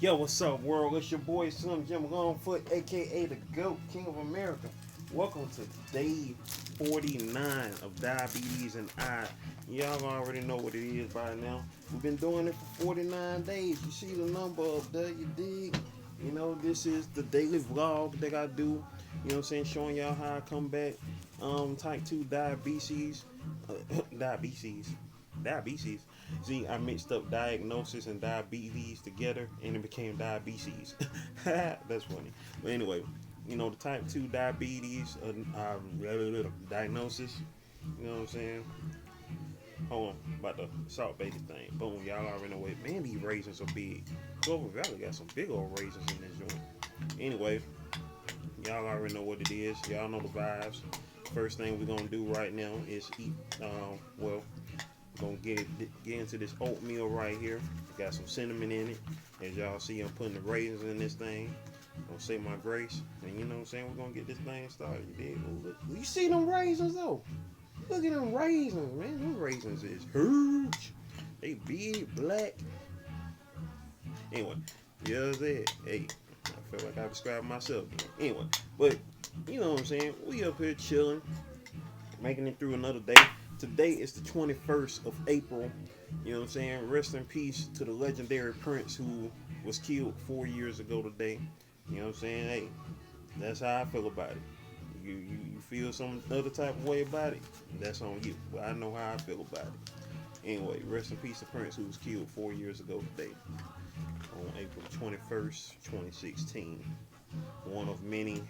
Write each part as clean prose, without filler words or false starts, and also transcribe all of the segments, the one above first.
Yo, what's up, world? It's your boy Slim Jim Longfoot, aka the GOAT, King of America. Welcome to day 49 of Diabetes and I. Y'all already know what it is by now. We've been doing it for 49 days. You see the number up there, you dig? You know, this is the daily vlog that I do. You know what I'm saying? Showing y'all how I come back. Type 2 diabetes. Diabetes. Diabetes. See, I mixed up diagnosis and diabetes together, and it became diabetes. That's funny. But anyway, you know the type 2 diabetes diagnosis. You know what I'm saying? Hold on, about the salt baby thing. Boom, y'all already know it. Man, these raisins are big. Clover Valley got some big old raisins in this joint. Anyway, y'all already know what it is. Y'all know the vibes. First thing we're gonna do right now is eat. Well, gonna get into this oatmeal right here. Got some cinnamon in it. As y'all see, I'm putting the raisins in this thing. Gonna say my grace, and you know what I'm saying. We're gonna get this thing started. You dig? Oh, look. You see them raisins though? Look at them raisins, man. Them raisins is huge. They big, black. Anyway, you know what I'm saying? Hey, I feel like I described myself. Anyway, but you know what I'm saying. We up here chilling, making it through another day. Today is the 21st of April. You know what I'm saying? Rest in peace to the legendary Prince who was killed 4 years ago today. You know what I'm saying? Hey, that's how I feel about it. You feel some other type of way about it, that's on you. But I know how I feel about it. Anyway, rest in peace to Prince who was killed 4 years ago today. On April 21st, 2016. One of many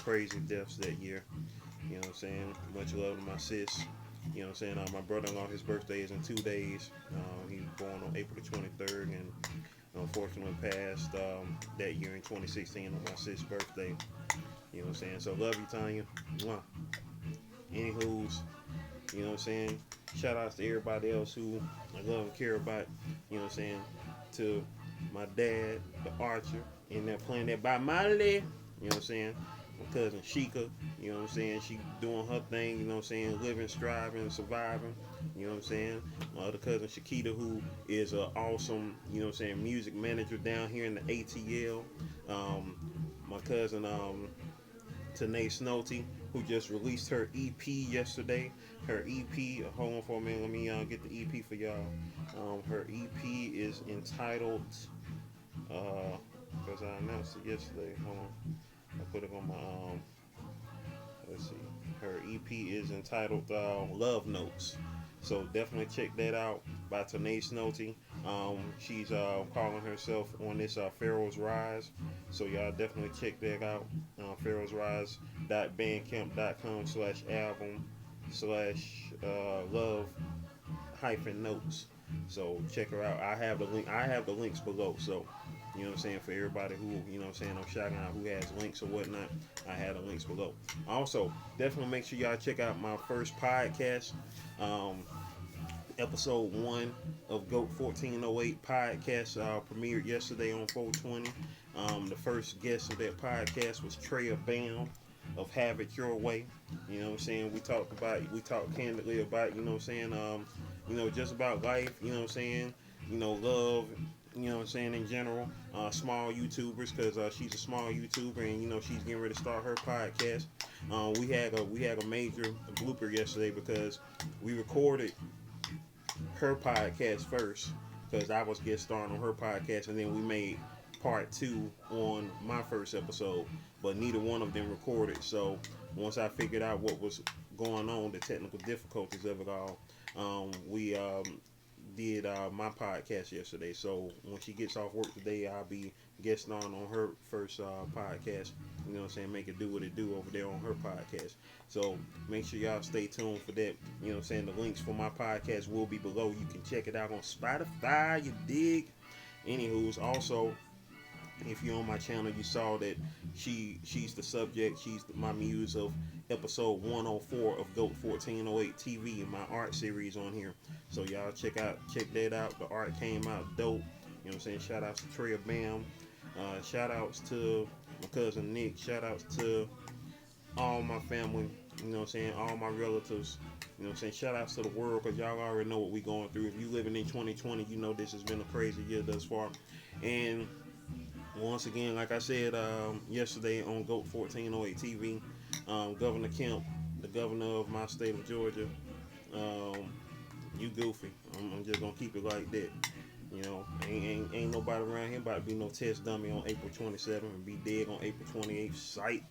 crazy deaths that year. You know what I'm saying? Much love to my sis. You know what I'm saying? My brother-in-law, his birthday is in 2 days. He was born on April the 23rd and unfortunately passed that year in 2016 on my sis' birthday. You know what I'm saying? So love you, Tanya. Mwah. Anywho's, you know what I'm saying? Shout outs to everybody else who I love and care about. You know what I'm saying? To my dad, the archer, and they're playing that by my leg. You know what I'm saying? My cousin Sheikah, you know what I'm saying? She doing her thing, you know what I'm saying? Living, striving, surviving, you know what I'm saying? My other cousin Shakita, who is an awesome, you know what I'm saying, music manager down here in the ATL. My cousin Tanae Snowty, who just released her EP yesterday. Her EP, hold on for a minute, let me get the EP for y'all. Her EP is entitled, because I announced it yesterday. Hold on. I put it on my let's see. Her EP is entitled Love Notes. So definitely check that out by Tanae Snowty. She's calling herself on this Pharaoh's Rise. So y'all definitely check that out. Pharaoh's Rise bandcamp.com/album slash love hyphen notes. So check her out. I have the link. I have the links below. So you know what I'm saying, for everybody who, you know what I'm saying, I'm shouting out who has links or whatnot, I have the links below. Also, definitely make sure y'all check out my first podcast, episode 1 of GOAT 1408 podcast, premiered yesterday on 420. The first guest of that podcast was Treya Bam of Have It Your Way. You know what I'm saying, we talked candidly about, you know what I'm saying, you know, just about life, you know what I'm saying, you know, love, you know what I'm saying, in general, small YouTubers, because she's a small YouTuber, and you know she's getting ready to start her podcast. We had a major blooper yesterday because we recorded her podcast first, because I was guest starring on her podcast, and then we made part 2 on my first episode, but neither one of them recorded. So once I figured out what was going on, the technical difficulties of it all, we did my podcast yesterday. So when she gets off work today, I'll be guest on her first podcast. You know what I'm saying? Make it do what it do over there on her podcast. So make sure y'all stay tuned for that. You know what I'm saying? The links for my podcast will be below. You can check it out on Spotify. You dig? Anywho's, also, if you're on my channel, you saw that she's the subject. She's my muse of episode 104 of GOAT 1408 TV, my art series on here. So y'all check that out. The art came out dope. You know what I'm saying? Shout outs to Treya Bam. Shout outs to my cousin Nick. Shout outs to all my family. You know what I'm saying? All my relatives. You know what I'm saying? Shout outs to the world, because y'all already know what we going through. If you living in 2020, you know this has been a crazy year thus far. And Once again, like I said yesterday on GOAT 1408 TV, Governor Kemp, the governor of my state of Georgia, um, you goofy. I'm just gonna keep it like that. You know, ain't nobody around here about to be no test dummy on April 27th and be dead on April 28th. Psych.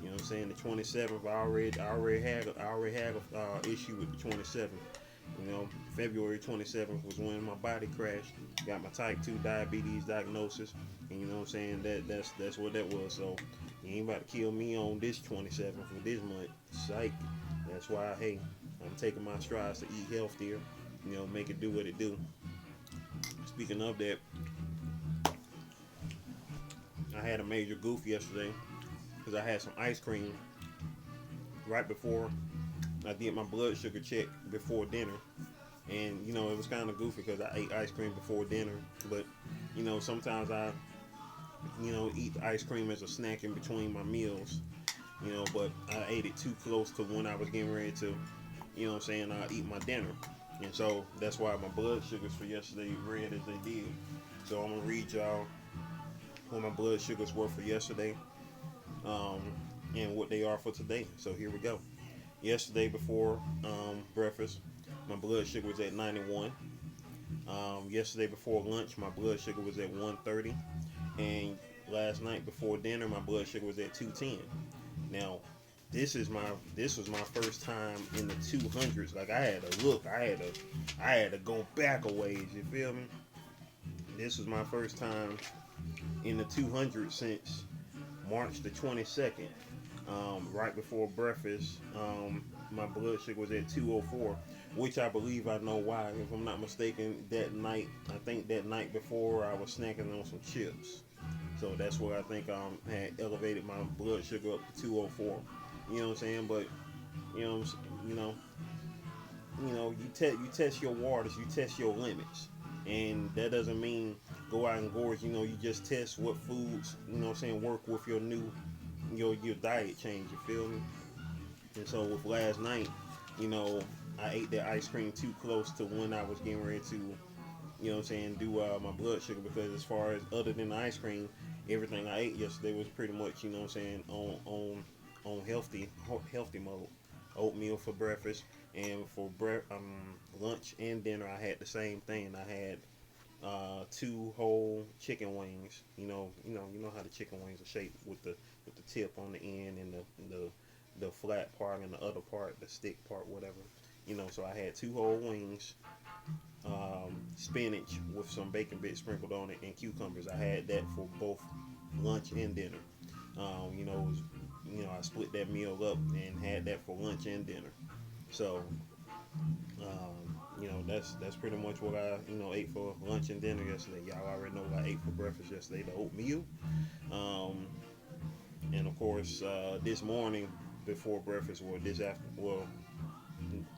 You know what I'm saying? The 27th, I already had a issue with the 27th. You know, February 27th was when my body crashed. Got my type 2 diabetes diagnosis, and you know what I'm saying? That's what that was. So you ain't about to kill me on this 27th of this month. Psych. That's why, hey, I'm taking my strides to eat healthier. You know, make it do what it do. Speaking of that, I had a major goof yesterday because I had some ice cream right before I did my blood sugar check before dinner. And, you know, it was kind of goofy because I ate ice cream before dinner. But, you know, sometimes I, you know, eat ice cream as a snack in between my meals. You know, but I ate it too close to when I was getting ready to, you know what I'm saying, eat my dinner. And so that's why my blood sugars for yesterday read as they did. So I'm going to read y'all what my blood sugars were for yesterday and what they are for today. So here we go. Yesterday before breakfast, my blood sugar was at 91. Yesterday before lunch, my blood sugar was at 130. And last night before dinner, my blood sugar was at 210. Now, this was my first time in the 200s. Like I had to look, I had to go back a ways. You feel me? This was my first time in the 200s since March the 22nd. Right before breakfast, my blood sugar was at 204, which I believe I know why. If I'm not mistaken, I think that night before I was snacking on some chips. So that's where I think had elevated my blood sugar up to 204. You know what I'm saying? But you test your waters, you test your limits, and that doesn't mean go out and gorge. You know, you just test what foods, you know what I'm saying, work with your new your diet change. You feel me? And so with last night, you know, I ate that ice cream too close to when I was getting ready to, you know what I'm saying, do my blood sugar, because as far as other than the ice cream, everything I ate yesterday was pretty much, you know what I'm saying, on healthy mode. Oatmeal for breakfast, and for lunch and dinner I had the same thing. I had 2 whole chicken wings. You know how the chicken wings are shaped with the tip on the end and the flat part and the other part, the stick part, whatever. You know, so I had 2 whole wings, spinach with some bacon bits sprinkled on it, and cucumbers. I had that for both lunch and dinner. I split that meal up and had that for lunch and dinner. So, that's pretty much what I, ate for lunch and dinner yesterday. Y'all already know what I ate for breakfast yesterday, the oatmeal. And of course, this morning before breakfast, or this after,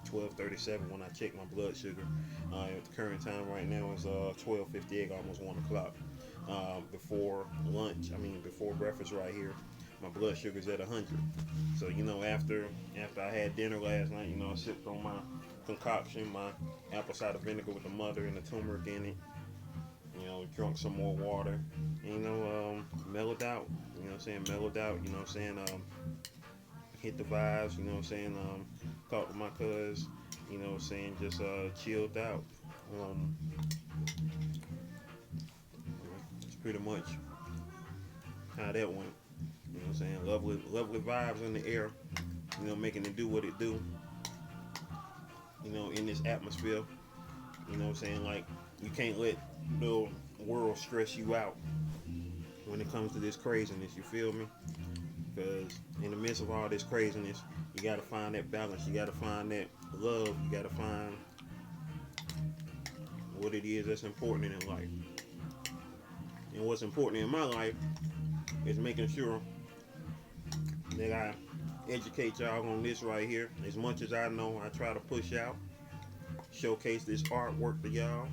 12:37 when I checked my blood sugar. At the current time right now is 12:58, almost 1 o'clock. Before breakfast right here, my blood sugar's at 100. So after I had dinner last night, I sipped on my concoction, my apple cider vinegar with the mother and the turmeric in it. Drunk some more water. And, mellowed out. Mellowed out. Hit the vibes. Talked to my cuz. Just chilled out. It's pretty much how that went. Lovely vibes in the air. Making it do what it do. In this atmosphere. Like you can't let the world stress you out when it comes to this craziness. You feel me? Because in the midst of all this craziness, you gotta find that balance. You gotta find that love. You gotta find what it is that's important in life. And what's important in my life is making sure that I educate y'all on this right here. As much as I know, I try to push out, showcase this artwork to y'all.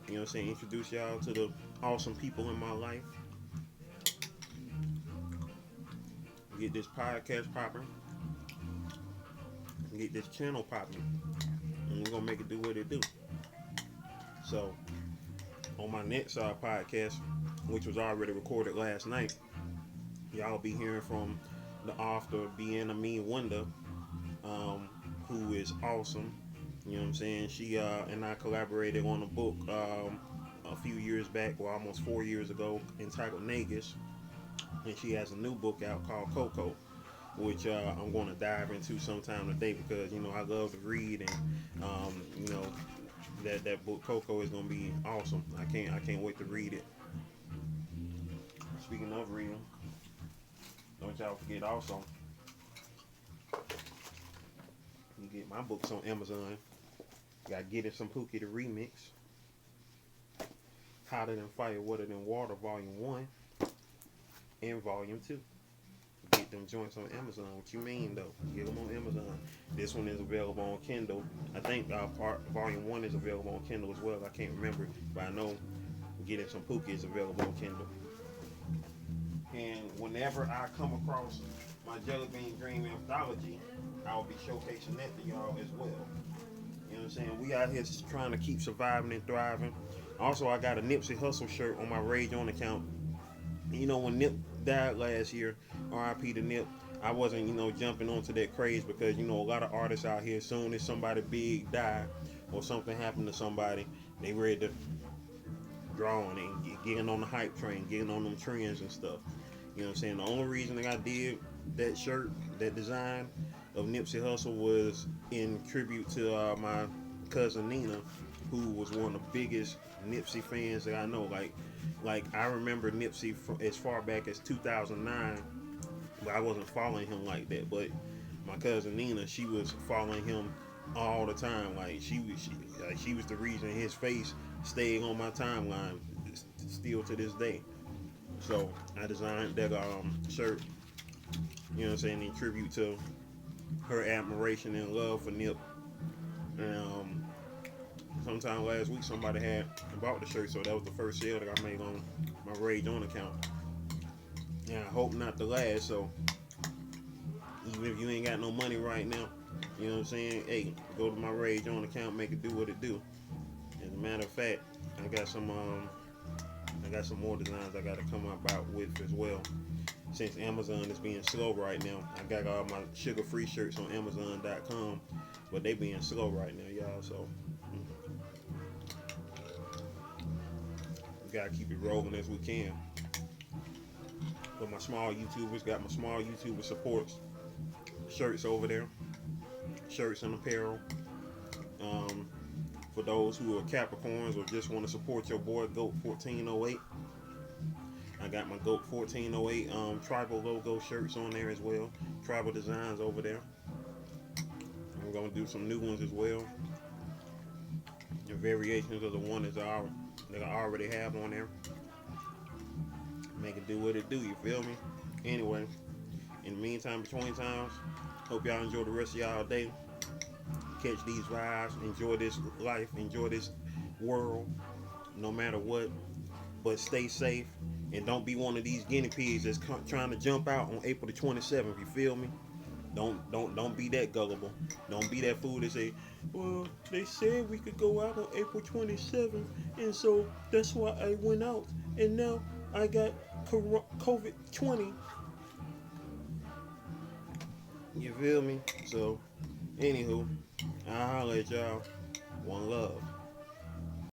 Introduce y'all to the awesome people in my life. Get this podcast popping. Get this channel popping. And we're gonna make it do what it do. So, on my next podcast, which was already recorded last night, y'all be hearing from the author Being a Mean Wonder, who is awesome. You know what I'm saying? She and I collaborated on a book a few years back, or almost 4 years ago, entitled Nagus, and she has a new book out called Coco, which I'm going to dive into sometime today because I love to read, and that book Coco is going to be awesome. I can't wait to read it. Speaking of reading, don't y'all forget also, you get my books on Amazon. Got Get It Some Pookie the Remix, Hotter Than Fire, Wetter Than Water, Volume 1 and Volume 2. Get them joints on Amazon. What you mean though? Get them on Amazon. This one is available on Kindle. I think Volume 1 is available on Kindle as well. I can't remember, but I know Get It Some Pookie is available on Kindle. And whenever I come across my Jelly Bean Dream Anthology, I'll be showcasing that to y'all as well. You know what I'm saying? We out here trying to keep surviving and thriving. Also, I got a Nipsey Hussle shirt on my Rage On account. When Nip died last year, R.I.P. to Nip, I wasn't, jumping onto that craze because, a lot of artists out here, as soon as somebody big die or something happened to somebody, they ready to draw on it and getting on the hype train, getting on them trends and stuff. You know what I'm saying? The only reason that I did that shirt, that design of Nipsey Hussle, was in tribute to my cousin Nina, who was one of the biggest Nipsey fans that I know. Like I remember Nipsey from as far back as 2009, but I wasn't following him like that. But my cousin Nina, she was following him all the time. Like she was the reason his face stayed on my timeline still to this day. So I designed that shirt, in tribute to her admiration and love for Nip. And sometime last week somebody had bought the shirt, so that was the first sale that I made on my Rage On account. And I hope not the last, so even if you ain't got no money right now, you know what I'm saying, hey, go to my Rage On account, make it do what it do. As a matter of fact, I got some more designs I gotta come about with as well. Since Amazon is being slow right now, I got all my sugar-free shirts on Amazon.com, but they being slow right now, y'all. So we gotta keep it rolling as we can. But my small YouTubers got my small YouTuber supports shirts over there, shirts and apparel. For those who are Capricorns or just want to support your boy Goat 1408, I got my Goat 1408 tribal logo shirts on there as well. Tribal designs over there. I'm gonna do some new ones as well. And variations of the one that I already have on there. Make it do what it do, you feel me? Anyway, in the meantime, between times, hope y'all enjoy the rest of y'all day. Catch these vibes, enjoy this life, enjoy this world, no matter what. But stay safe and don't be one of these guinea pigs that's trying to jump out on April the 27th. You feel me? Don't be that gullible. Don't be that fool that say, well, they said we could go out on April 27th, and so that's why I went out, and now I got COVID-20. You feel me? So, anywho, I'll holler at y'all. One love.